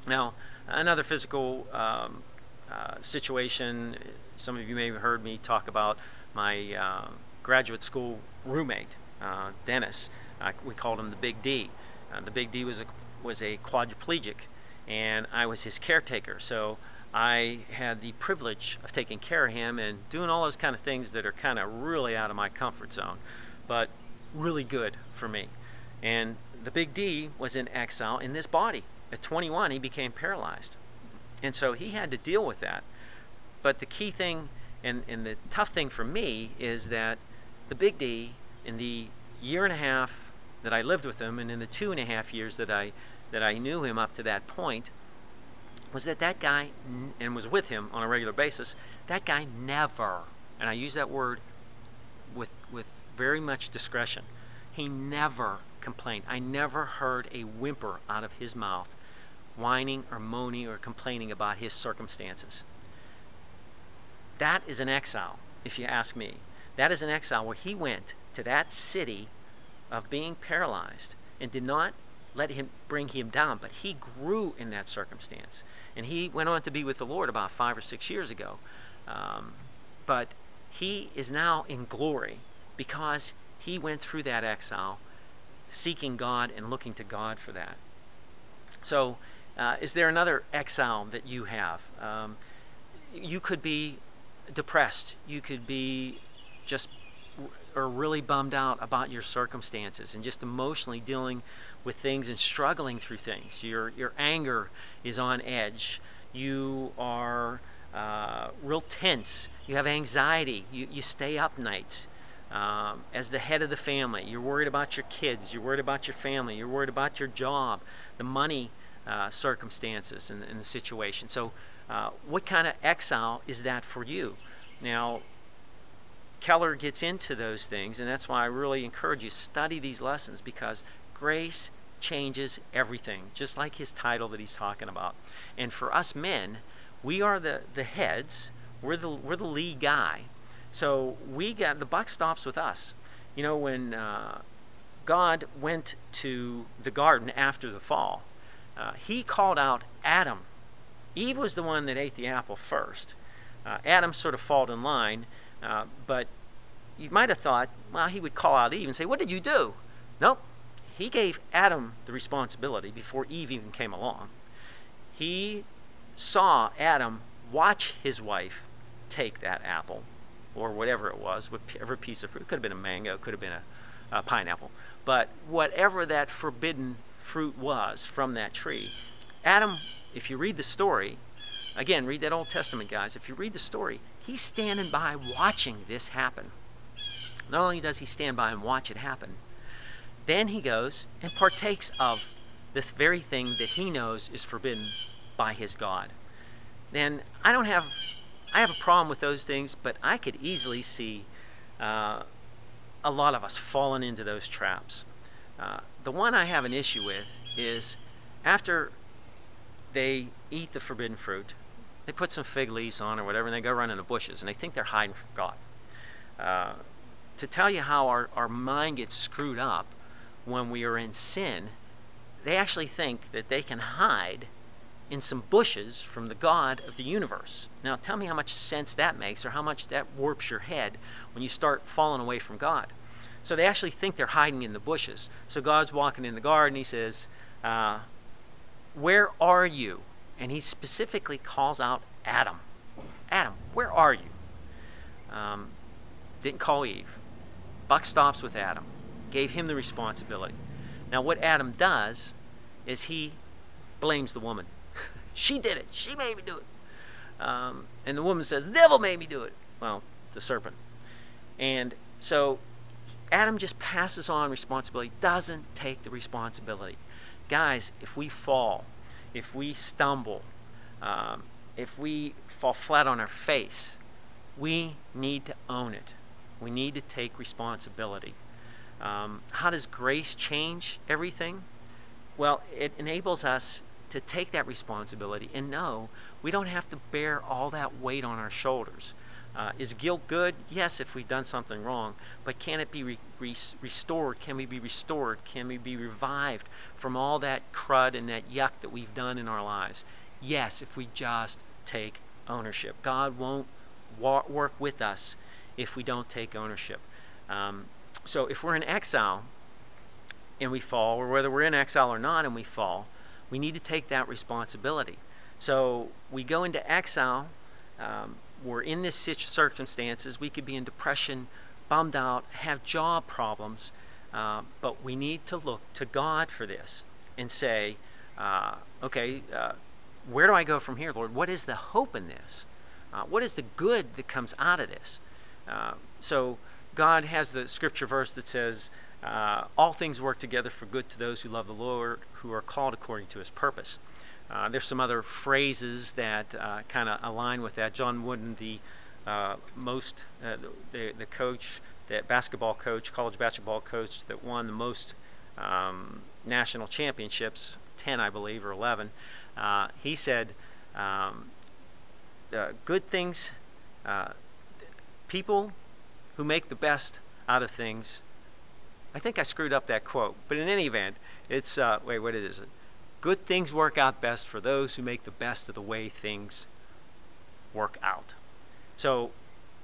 Now, another physical situation, some of you may have heard me talk about my graduate school roommate, Dennis. We called him the Big D. The Big D was a quadriplegic, and I was his caretaker. So I had the privilege of taking care of him and doing all those kind of things that are kind of really out of my comfort zone, but really good for me. And the Big D was in exile in this body. At 21, he became paralyzed. And so he had to deal with that. But the key thing and the tough thing for me is that the Big D, in the year and a half that I lived with him, and in the 2.5 years that I knew him up to that point, was that guy, and was with him on a regular basis, that guy never, and I use that word with very much discretion, he never complained. I never heard a whimper out of his mouth, whining or moaning or complaining about his circumstances. That is an exile, if you ask me. That is an exile where he went to that city of being paralyzed and did not let him bring him down, but he grew in that circumstance. And he went on to be with the Lord about 5 or 6 years ago. But he is now in glory because he went through that exile, seeking God and looking to God for that. So, is there another exile that you have? You could be depressed. You could be just really bummed out about your circumstances and just emotionally dealing with things and struggling through things. Your anger is on edge. You are real tense. You have anxiety. You stay up nights. As the head of the family, you're worried about your kids. You're worried about your family. You're worried about your job, the money circumstances and the situation. So what kind of exile is that for you? Now, Keller gets into those things, and that's why I really encourage you to study these lessons, because grace changes everything, just like his title that he's talking about. And for us men, we are the heads. We're the lead guy. So the buck stops with us. You know, when God went to the garden after the fall, he called out Adam. Eve was the one that ate the apple first. Adam sort of followed in line, but you might have thought, well, he would call out Eve and say, "What did you do?" Nope. He gave Adam the responsibility before Eve even came along. He saw Adam watch his wife take that apple, or whatever it was, whatever piece of fruit. It could have been a mango, it could have been a pineapple. But whatever that forbidden fruit was from that tree, Adam, if you read the story, again, read that Old Testament, guys. If you read the story, he's standing by watching this happen. Not only does he stand by and watch it happen, then he goes and partakes of the very thing that he knows is forbidden by his God. Then I have a problem with those things, but I could easily see a lot of us falling into those traps. The one I have an issue with is after they eat the forbidden fruit, they put some fig leaves on or whatever, and they go run in the bushes, and they think they're hiding from God. To tell you how our mind gets screwed up when we are in sin, they actually think that they can hide in some bushes from the God of the universe. Now tell me how much sense that makes, or how much that warps your head when you start falling away from God. So they actually think they're hiding in the bushes. So God's walking in the garden, he says, "Where are you?" And he specifically calls out Adam. "Adam, where are you?" Didn't call Eve. Buck stops with Adam. Gave him the responsibility. Now what Adam does is he blames the woman. She did it. She made me do it. And the woman says, "The devil made me do it." Well, the serpent. And so Adam just passes on responsibility, doesn't take the responsibility. Guys, if we fall, if we stumble, if we fall flat on our face, we need to own it. We need to take responsibility. How does grace change everything? Well, it enables us to take that responsibility and know we don't have to bear all that weight on our shoulders. Is guilt good? Yes, if we've done something wrong. But can it be restored? Can we be restored? Can we be revived from all that crud and that yuck that we've done in our lives? Yes, if we just take ownership. God won't work with us if we don't take ownership. So if we're in exile and we fall, or whether we're in exile or not and we fall, we need to take that responsibility. So we go into exile. We're in this circumstances. We could be in depression, bummed out, have job problems, but we need to look to God for this and say, okay, where do I go from here, Lord? What is the hope in this? What is the good that comes out of this? So God has the scripture verse that says, all things work together for good to those who love the Lord, who are called according to his purpose. There's some other phrases that kind of align with that. John Wooden, the coach, that basketball coach, college basketball coach that won the most national championships, 10 I believe, or 11, he said, good things, people who make the best out of things. I think I screwed up that quote, but in any event, it's, wait, what is it? Good things work out best for those who make the best of the way things work out. So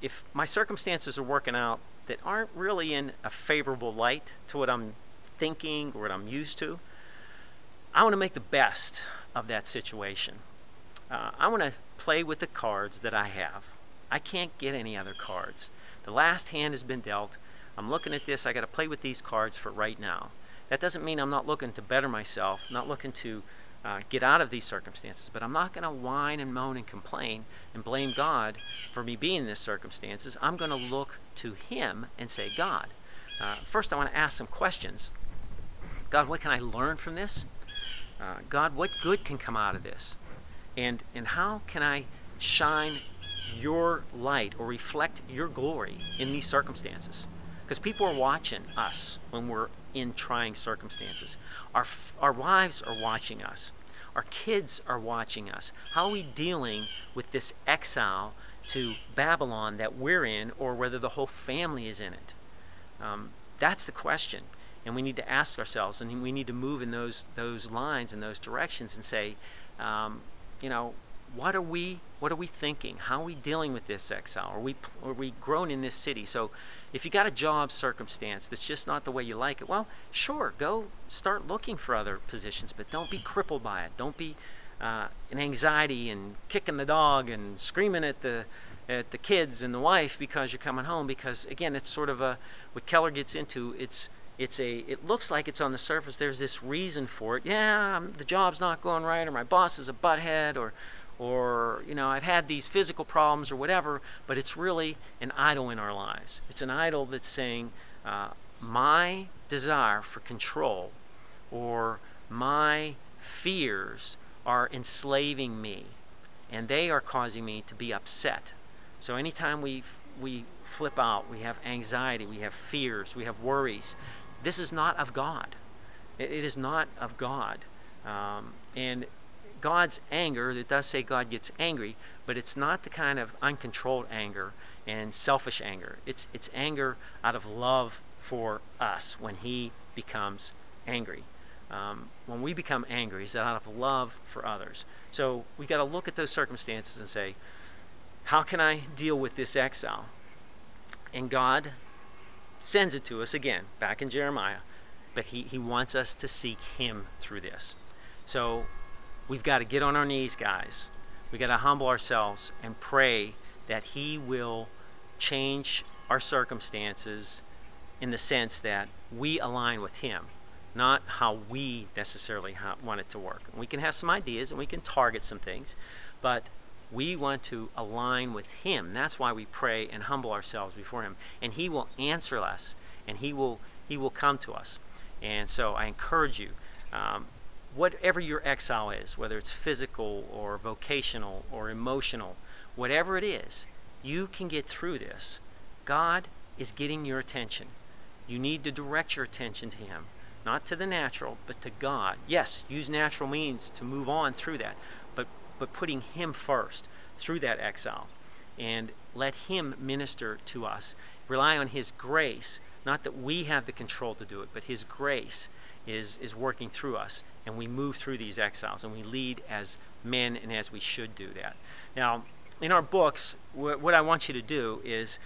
if my circumstances are working out that aren't really in a favorable light to what I'm thinking or what I'm used to, I want to make the best of that situation. I want to play with the cards that I have. I can't get any other cards. The last hand has been dealt. I'm looking at this. I got to play with these cards for right now. That doesn't mean I'm not looking to better myself, not looking to get out of these circumstances, but I'm not going to whine and moan and complain and blame God for me being in these circumstances. I'm going to look to him and say, God, first I want to ask some questions. God, what can I learn from this? God, what good can come out of this? And how can I shine your light or reflect your glory in these circumstances? Because people are watching us when we're in trying circumstances. Our wives are watching us. Our kids are watching us. How are we dealing with this exile to Babylon that we're in, or whether the whole family is in it? That's the question. And we need to ask ourselves, and we need to move in those lines and those directions and say, you know, what are we thinking? How are we dealing with this exile? Are we grown in this city? So if you got a job circumstance that's just not the way you like it, well, sure, go start looking for other positions, but don't be crippled by it. Don't be in anxiety and kicking the dog and screaming at the kids and the wife because you're coming home. Because again, it's sort of what Keller gets into. It looks like it's on the surface. There's this reason for it. Yeah, the job's not going right, or my boss is a butthead, or you know, I've had these physical problems or whatever, but it's really an idol in our lives. It's an idol that's saying, my desire for control or my fears are enslaving me, and they are causing me to be upset. So anytime we flip out, we have anxiety, we have fears, we have worries. This is not of God. It is not of God. And God's anger, it does say God gets angry, but it's not the kind of uncontrolled anger and selfish anger. It's anger out of love for us when he becomes angry. When we become angry, it's out of love for others. So we've got to look at those circumstances and say, how can I deal with this exile? And God sends it to us again, back in Jeremiah, but he wants us to seek him through this. So we've got to get on our knees, guys. We've got to humble ourselves and pray that he will change our circumstances in the sense that we align with him, not how we necessarily want it to work. We can have some ideas and we can target some things, but we want to align with him. That's why we pray and humble ourselves before him, and he will answer us, and he will come to us. And so I encourage you, whatever your exile is, whether it's physical or vocational or emotional, whatever it is, you can get through this. God is getting your attention. You need to direct your attention to him, not to the natural, but to God. Yes, use natural means to move on through that, but putting him first through that exile. and let Him minister to us. Rely on His grace, not that we have the control to do it, but His grace is working through us, and we move through these exiles, and we lead as men and as we should do that. Now, in our books, what I want you to do is,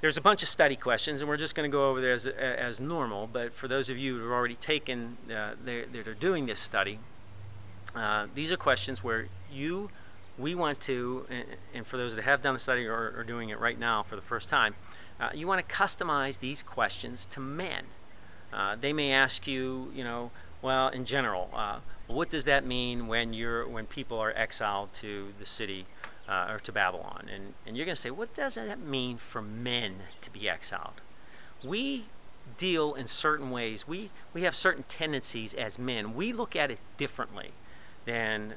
there's a bunch of study questions, and we're just going to go over there as normal, but for those of you who have already taken, that are doing this study, these are questions where we want to, and for those that have done the study or are doing it right now for the first time, you want to customize these questions to men. They may ask you, well, in general, what does that mean when people are exiled to the city or to Babylon? And you're going to say, what does that mean for men to be exiled? We deal in certain ways. We have certain tendencies as men. We look at it differently than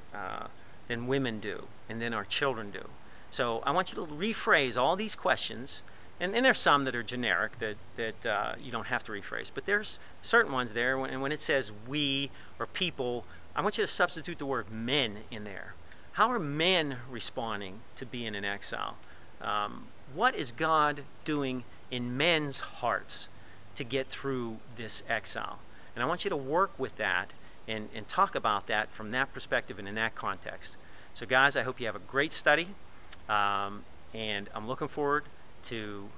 women do, and than our children do. So I want you to rephrase all these questions. And there's some that are generic that you don't have to rephrase. But there's certain ones there, and when it says we or people, I want you to substitute the word men in there. How are men responding to being in exile? What is God doing in men's hearts to get through this exile? And I want you to work with that and talk about that from that perspective and in that context. So guys, I hope you have a great study, and I'm looking forward to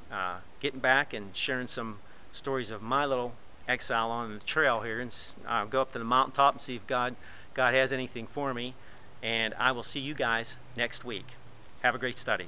getting back and sharing some stories of my little exile on the trail here, and I'll go up to the mountaintop and see if God has anything for me, and I will see you guys next week. Have a great study.